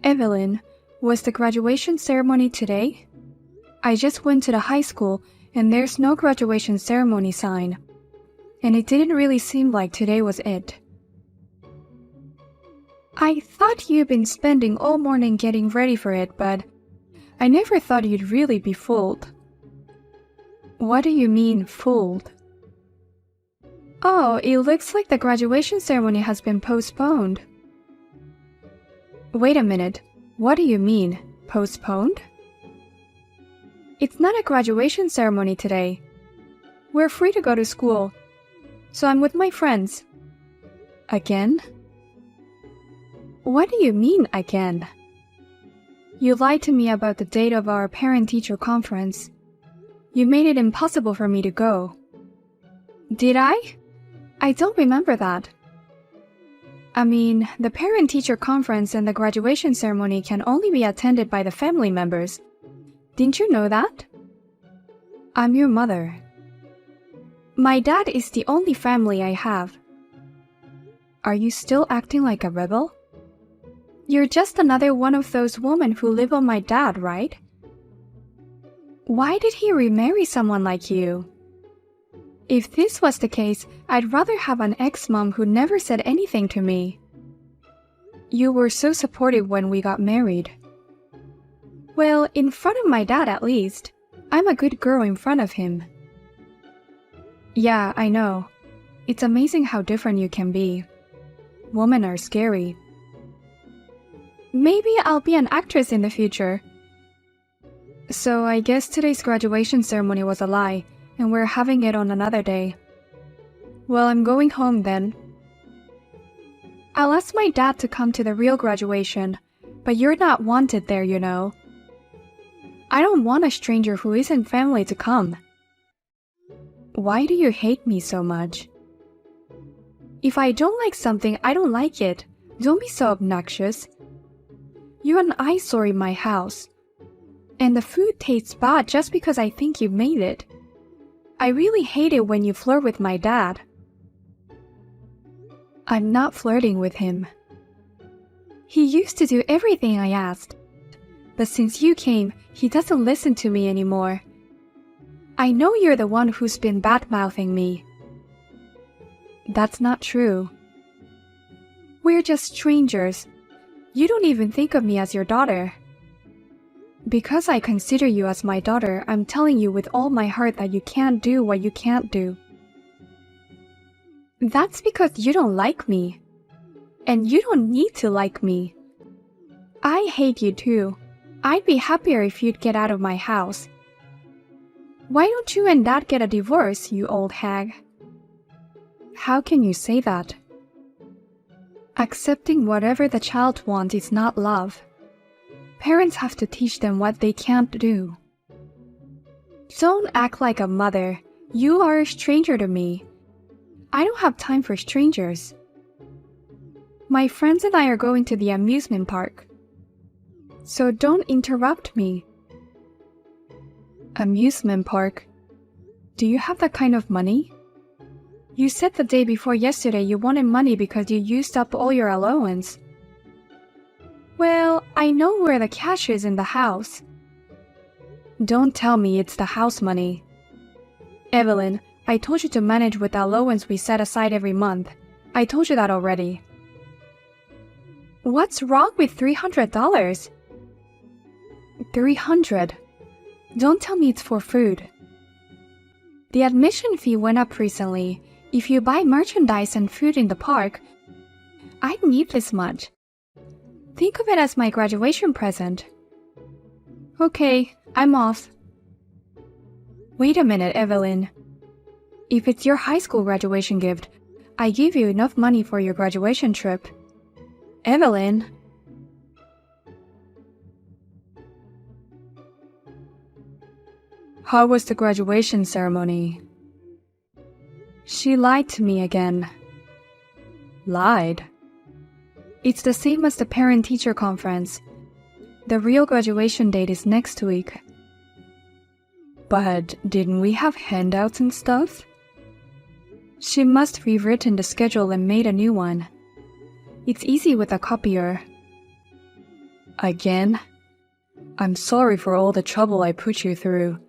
Evelyn, was the graduation ceremony today? I just went to the high school and there's no graduation ceremony sign. And it didn't really seem like today was it. I thought you'd been spending all morning getting ready for it, but I never thought you'd really be fooled. What do you mean, fooled? Oh, it looks like the graduation ceremony has been postponed. Wait a minute, what do you mean, postponed? It's not a graduation ceremony today. We're free to go to school, so I'm with my friends. Again? What do you mean, again? You lied to me about the date of our parent-teacher conference. You made it impossible for me to go. Did I? I don't remember that. I mean, the parent-teacher conference and the graduation ceremony can only be attended by the family members. Didn't you know that? I'm your mother. My dad is the only family I have. Are you still acting like a rebel? You're just another one of those women who live on my dad, right? Why did he remarry someone like you? If this was the case, I'd rather have an ex-mom who never said anything to me. You were so supportive when we got married. Well, in front of my dad at least. I'm a good girl in front of him. Yeah, I know. It's amazing how different you can be. Women are scary. Maybe I'll be an actress in the future. So I guess today's graduation ceremony was a lie, and we're having it on another day. Well, I'm going home then. I'll ask my dad to come to the real graduation, but you're not wanted there, you know. I don't want a stranger who isn't family to come. Why do you hate me so much? If I don't like something, I don't like it. Don't be so obnoxious. You're an eyesore in my house. And the food tastes bad just because I think you made it. I really hate it when you flirt with my dad. I'm not flirting with him. He used to do everything I asked. But since you came, he doesn't listen to me anymore. I know you're the one who's been bad-mouthing me. That's not true. We're just strangers. You don't even think of me as your daughter. Because I consider you as my daughter, I'm telling you with all my heart that you can't do what you can't do. That's because you don't like me. And you don't need to like me. I hate you too. I'd be happier if you'd get out of my house. Why don't you and Dad get a divorce, you old hag? How can you say that? Accepting whatever the child wants is not love. Parents have to teach them what they can't do. Don't act like a mother. You are a stranger to me. I don't have time for strangers. My friends and I are going to the amusement park. So don't interrupt me. Amusement park? Do you have that kind of money? You said the day before yesterday you wanted money because you used up all your allowance. Well, I know where the cash is in the house. Don't tell me it's the house money. Evelyn, I told you to manage with the allowance we set aside every month. I told you that already. What's wrong with $300? $300? Don't tell me it's for food. The admission fee went up recently. If you buy merchandise and food in the park, I'd need this much. Think of it as my graduation present. Okay, I'm off. Wait a minute, Evelyn. If it's your high school graduation gift, I give you enough money for your graduation trip. Evelyn! How was the graduation ceremony? She lied to me again. Lied? It's the same as the parent-teacher conference. The real graduation date is next week. But didn't we have handouts and stuff? She must have rewritten the schedule and made a new one. It's easy with a copier. Again? I'm sorry for all the trouble I put you through.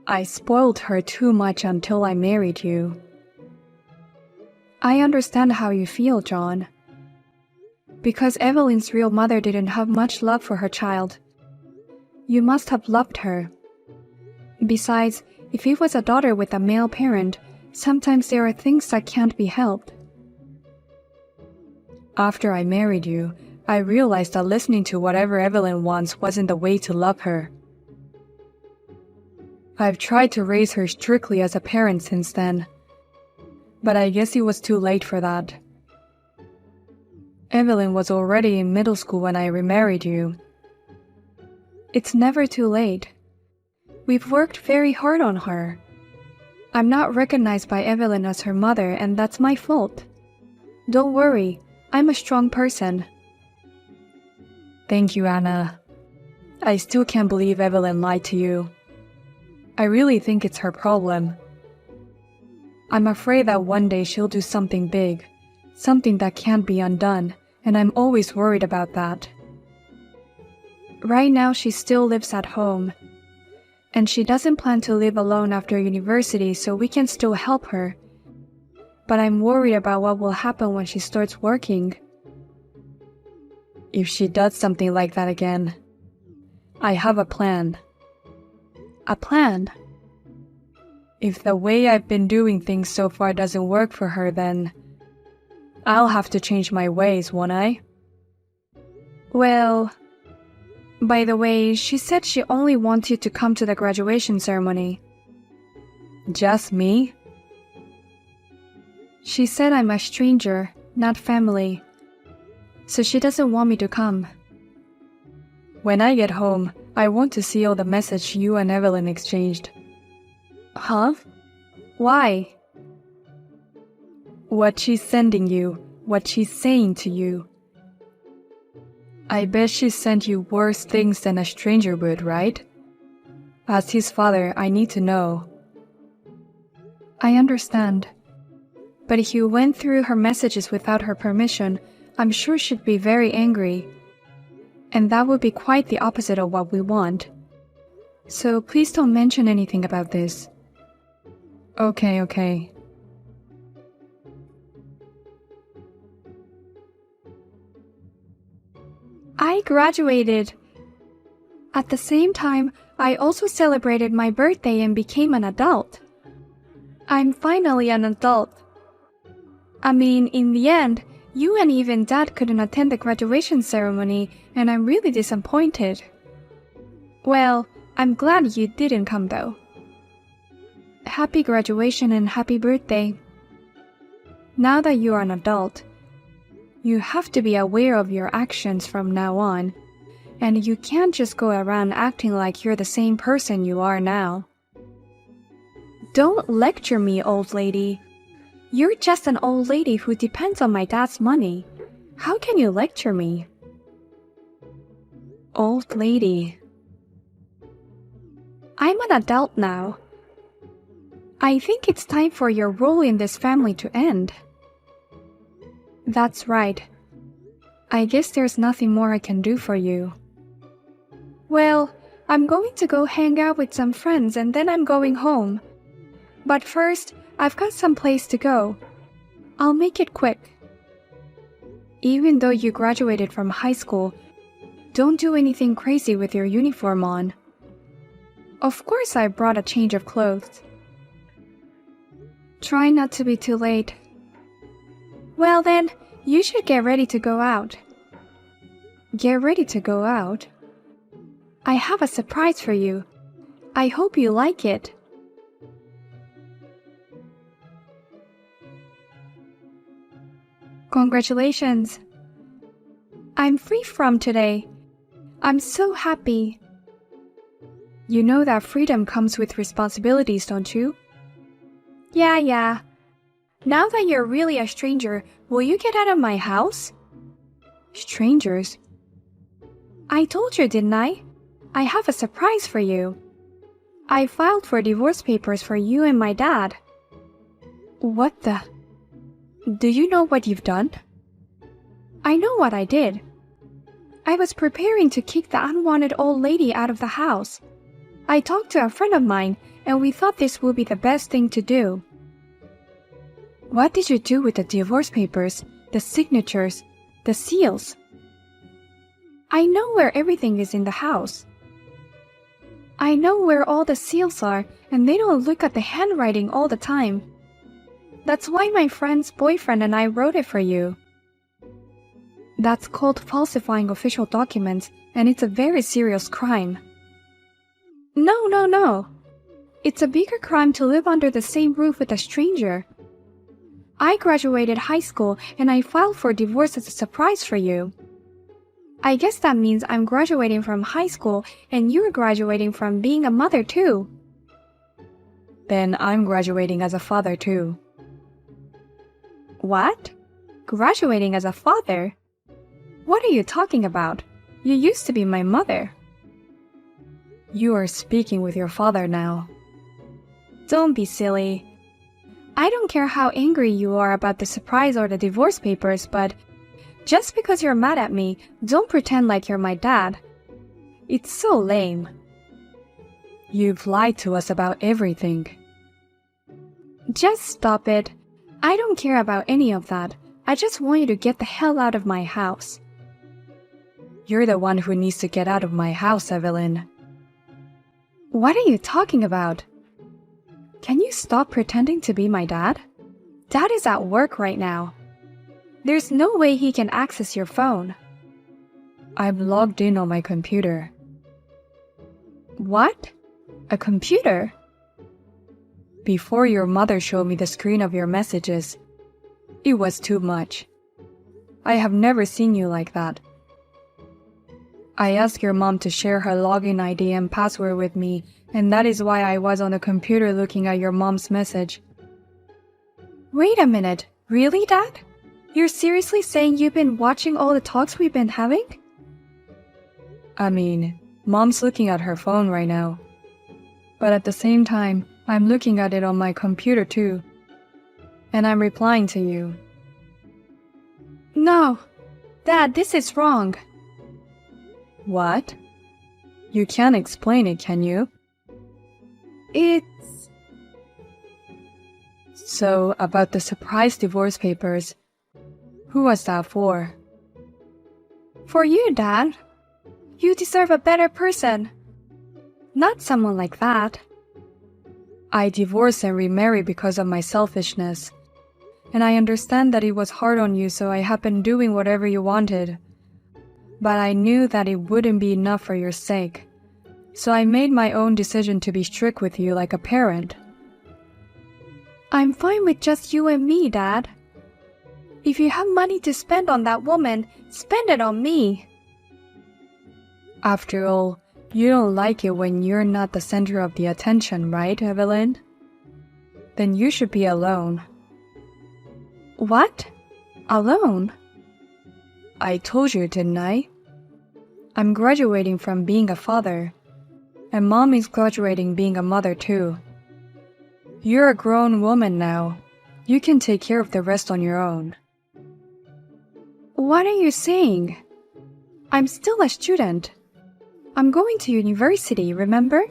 I spoiled her too much until I married you. I understand how you feel, John. Because Evelyn's real mother didn't have much love for her child. You must have loved her. Besides, if it was a daughter with a male parent, sometimes there are things that can't be helped. After I married you, I realized that listening to whatever Evelyn wants wasn't the way to love her. I've tried to raise her strictly as a parent since then, but I guess it was too late for that. Evelyn was already in middle school when I remarried you. It's never too late. We've worked very hard on her. I'm not recognized by Evelyn as her mother, and that's my fault. Don't worry, I'm a strong person. Thank you, Anna. I still can't believe Evelyn lied to you. I really think it's her problem. I'm afraid that one day she'll do something big, something that can't be undone, and I'm always worried about that. Right now she still lives at home, and she doesn't plan to live alone after university, so we can still help her. But I'm worried about what will happen when she starts working. If she does something like that again, I have a plan. A plan? If the way I've been doing things so far doesn't work for her, then I'll have to change my ways, won't I? Well, by the way, she said she only wants you to come to the graduation ceremony. Just me? She said I'm a stranger, not family, so she doesn't want me to come. When I get home, I want to see all the messages you and Evelyn exchanged. Huh? Why? What she's sending you, what she's saying to you. I bet she sent you worse things than a stranger would, right? As his father, I need to know. I understand. But if you went through her messages without her permission, I'm sure she'd be very angry. And that would be quite the opposite of what we want. So please don't mention anything about this. Okay. I graduated. At the same time, I also celebrated my birthday and became an adult. I'm finally an adult. I mean, in the end, you and even Dad couldn't attend the graduation ceremony, and I'm really disappointed. Well, I'm glad you didn't come though. Happy graduation and happy birthday. Now that you are an adult, you have to be aware of your actions from now on, and you can't just go around acting like you're the same person you are now. Don't lecture me, old lady. You're just an old lady who depends on my dad's money. How can you lecture me? Old lady. I'm an adult now. I think it's time for your role in this family to end. That's right. I guess there's nothing more I can do for you. Well, I'm going to go hang out with some friends and then I'm going home. But first, I've got some place to go. I'll make it quick. Even though you graduated from high school, don't do anything crazy with your uniform on. Of course I brought a change of clothes. Try not to be too late. Well then, you should get ready to go out. Get ready to go out? I have a surprise for you. I hope you like it. Congratulations. I'm free from today. I'm so happy. You know that freedom comes with responsibilities, don't you? Yeah. Now that you're really a stranger, will you get out of my house? Strangers? I told you, didn't I? I have a surprise for you. I filed for divorce papers for you and my dad. What the? Do you know what you've done? I know what I did. I was preparing to kick the unwanted old lady out of the house. I talked to a friend of mine, and we thought this would be the best thing to do. What did you do with the divorce papers, the signatures, the seals? I know where everything is in the house. I know where all the seals are, and they don't look at the handwriting all the time. That's why my friend's boyfriend and I wrote it for you. That's called falsifying official documents, and it's a very serious crime. No. It's a bigger crime to live under the same roof with a stranger. I graduated high school, and I filed for divorce as a surprise for you. I guess that means I'm graduating from high school, and you're graduating from being a mother too. Then I'm graduating as a father too. What? Graduating as a father? What are you talking about? You used to be my mother. You are speaking with your father now. Don't be silly. I don't care how angry you are about the surprise or the divorce papers, but just because you're mad at me, don't pretend like you're my dad. It's so lame. You've lied to us about everything. Just stop it. I don't care about any of that. I just want you to get the hell out of my house. You're the one who needs to get out of my house, Evelyn. What are you talking about? Can you stop pretending to be my dad? Dad is at work right now. There's no way he can access your phone. I'm logged in on my computer. What? A computer? Before your mother showed me the screen of your messages, it was too much. I have never seen you like that. I asked your mom to share her login ID and password with me, and that is why I was on the computer looking at your mom's message. Wait a minute, really, Dad? You're seriously saying you've been watching all the talks we've been having? I mean, Mom's looking at her phone right now. But at the same time, I'm looking at it on my computer too. And I'm replying to you. No, Dad, this is wrong. What? You can't explain it, can you? It's... So, about the surprise divorce papers, who was that for? For you, Dad. You deserve a better person. Not someone like that. I divorced and remarried because of my selfishness. And I understand that it was hard on you, so I have been doing whatever you wanted. But I knew that it wouldn't be enough for your sake. So I made my own decision to be strict with you like a parent. I'm fine with just you and me, Dad. If you have money to spend on that woman, spend it on me. After all, you don't like it when you're not the center of the attention, right, Evelyn? Then you should be alone. What? Alone? I told you, didn't I? I'm graduating from being a father, and Mom is graduating being a mother too. You're a grown woman now. You can take care of the rest on your own. What are you saying? I'm still a student. I'm going to university, remember?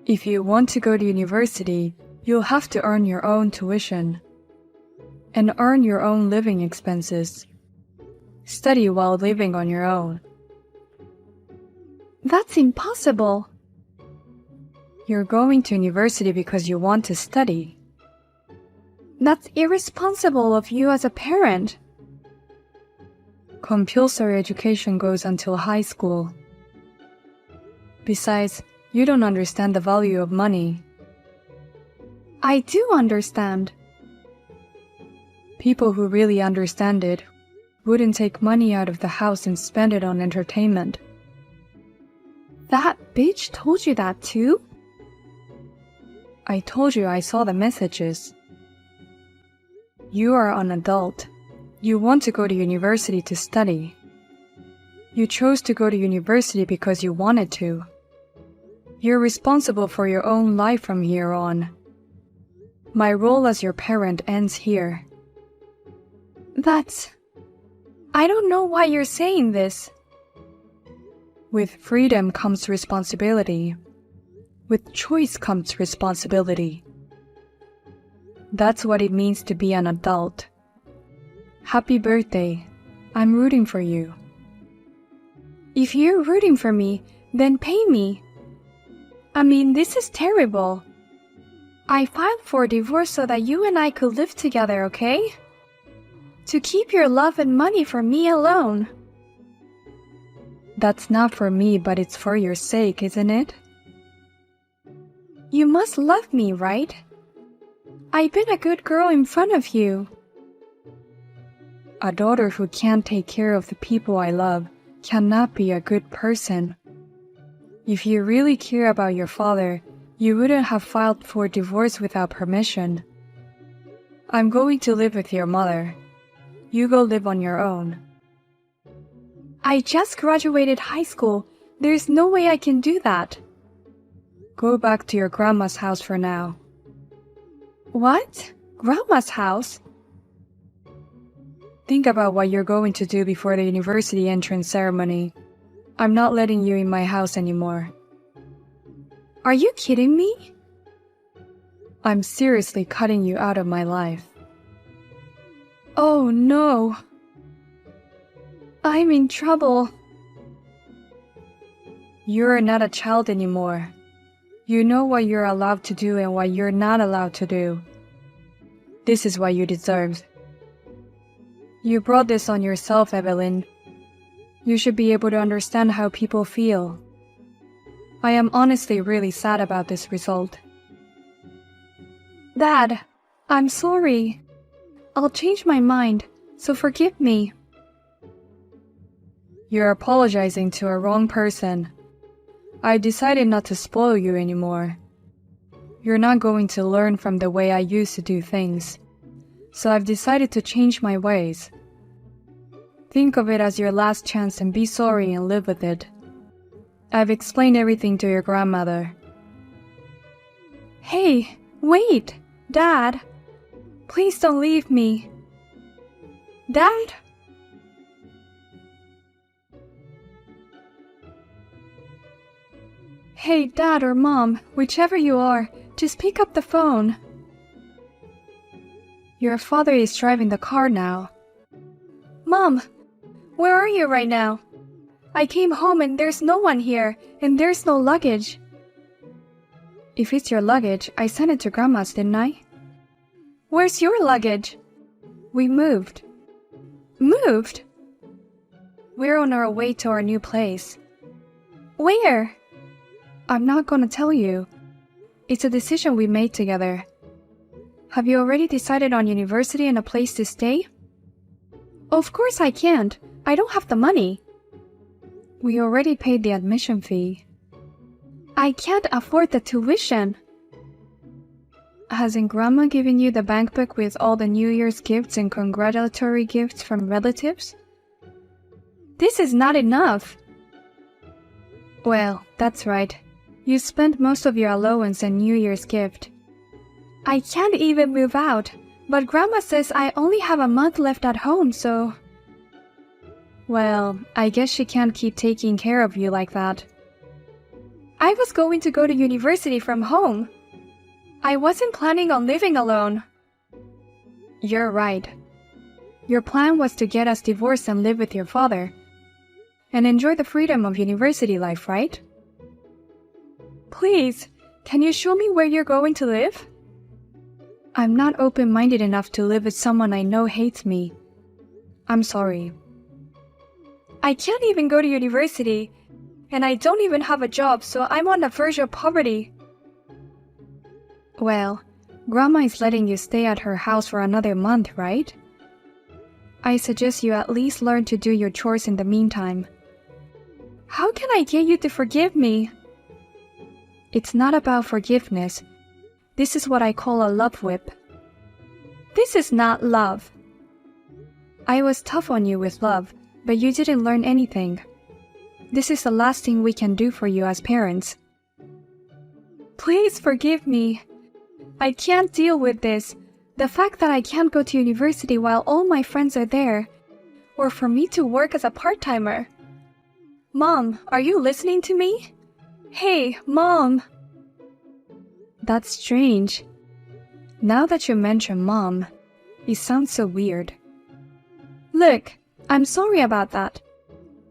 If you want to go to university, you'll have to earn your own tuition and earn your own living expenses. Study while living on your own. That's impossible. You're going to university because you want to study. That's irresponsible of you as a parent. Compulsory education goes until high school. Besides, you don't understand the value of money. I do understand. People who really understand it wouldn't take money out of the house and spend it on entertainment. That bitch told you that too? I told you I saw the messages. You are an adult. You want to go to university to study. You chose to go to university because you wanted to. You're responsible for your own life from here on. My role as your parent ends here. I don't know why you're saying this. With freedom comes responsibility. With choice comes responsibility. That's what it means to be an adult. Happy birthday. I'm rooting for you. If you're rooting for me, then pay me. I mean, this is terrible. I filed for divorce so that you and I could live together, okay? To keep your love and money for me alone. That's not for me, but it's for your sake, isn't it? You must love me, right? I've been a good girl in front of you. A daughter who can't take care of the people I love cannot be a good person. If you really care about your father, you wouldn't have filed for divorce without permission. I'm going to live with your mother. You go live on your own. I just graduated high school. There's no way I can do that. Go back to your grandma's house for now. What? Grandma's house? Think about what you're going to do before the university entrance ceremony. I'm not letting you in my house anymore. Are you kidding me? I'm seriously cutting you out of my life. Oh no. I'm in trouble. You're not a child anymore. You know what you're allowed to do and what you're not allowed to do. This is what you deserve. You brought this on yourself, Evelyn. You should be able to understand how people feel. I am honestly really sad about this result. Dad, I'm sorry. I'll change my mind, so forgive me. You're apologizing to a wrong person. I decided not to spoil you anymore. You're not going to learn from the way I used to do things, so I've decided to change my ways. Think of it as your last chance and be sorry and live with it. I've explained everything to your grandmother. Hey, wait, Dad. Please don't leave me. Dad? Hey, Dad or Mom, whichever you are, just pick up the phone. Your father is driving the car now. Mom, where are you right now? I came home and there's no one here, and there's no luggage. If it's your luggage, I sent it to Grandma's, didn't I? Where's your luggage? We moved. Moved? We're on our way to our new place. Where? I'm not gonna tell you. It's a decision we made together. Have you already decided on university and a place to stay? Of course I can't. I don't have the money. We already paid the admission fee. I can't afford the tuition. Hasn't Grandma given you the bank book with all the New Year's gifts and congratulatory gifts from relatives? This is not enough. Well, that's right. You spent most of your allowance and New Year's gift. I can't even move out, but Grandma says I only have a month left at home, so... Well, I guess she can't keep taking care of you like that. I was going to go to university from home. I wasn't planning on living alone. You're right. Your plan was to get us divorced and live with your father, and enjoy the freedom of university life, right? Please, can you show me where you're going to live? I'm not open-minded enough to live with someone I know hates me. I'm sorry. I can't even go to university, and I don't even have a job, so I'm on the verge of poverty. Well, Grandma is letting you stay at her house for another month, right? I suggest you at least learn to do your chores in the meantime. How can I get you to forgive me? It's not about forgiveness. This is what I call a love whip. This is not love. I was tough on you with love, but you didn't learn anything. This is the last thing we can do for you as parents. Please forgive me. I can't deal with this. The fact that I can't go to university while all my friends are there. or for me to work as a part-timer. Mom, are you listening to me? Hey, Mom! That's strange. Now that you mention Mom, it sounds so weird. Look, I'm sorry about that.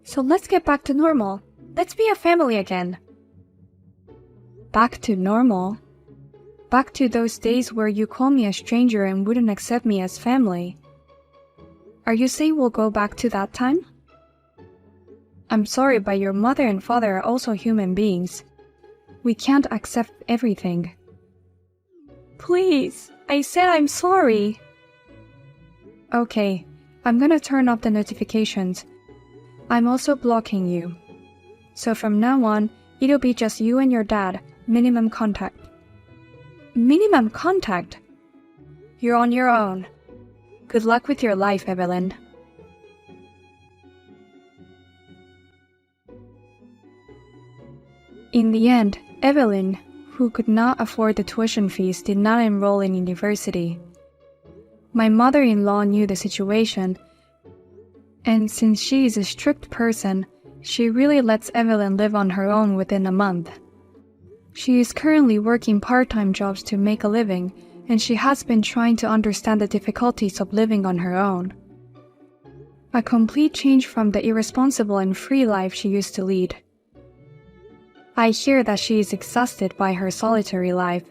So let's get back to normal. Let's be a family again. Back to normal? Back to those days where you call me a stranger and wouldn't accept me as family. Are you saying we'll go back to that time? I'm sorry, but your mother and father are also human beings. We can't accept everything. Please, I said I'm sorry. Okay, I'm gonna turn off the notifications. I'm also blocking you. So from now on, it'll be just you and your dad, minimum contact. Minimum contact? You're on your own. Good luck with your life, Evelyn. In the end, Evelyn, who could not afford the tuition fees, did not enroll in university. My mother-in-law knew the situation, and since she is a strict person, she really lets Evelyn live on her own within a month. She is currently working part-time jobs to make a living, and she has been trying to understand the difficulties of living on her own. A complete change from the irresponsible and free life she used to lead. I hear that she is exhausted by her solitary life.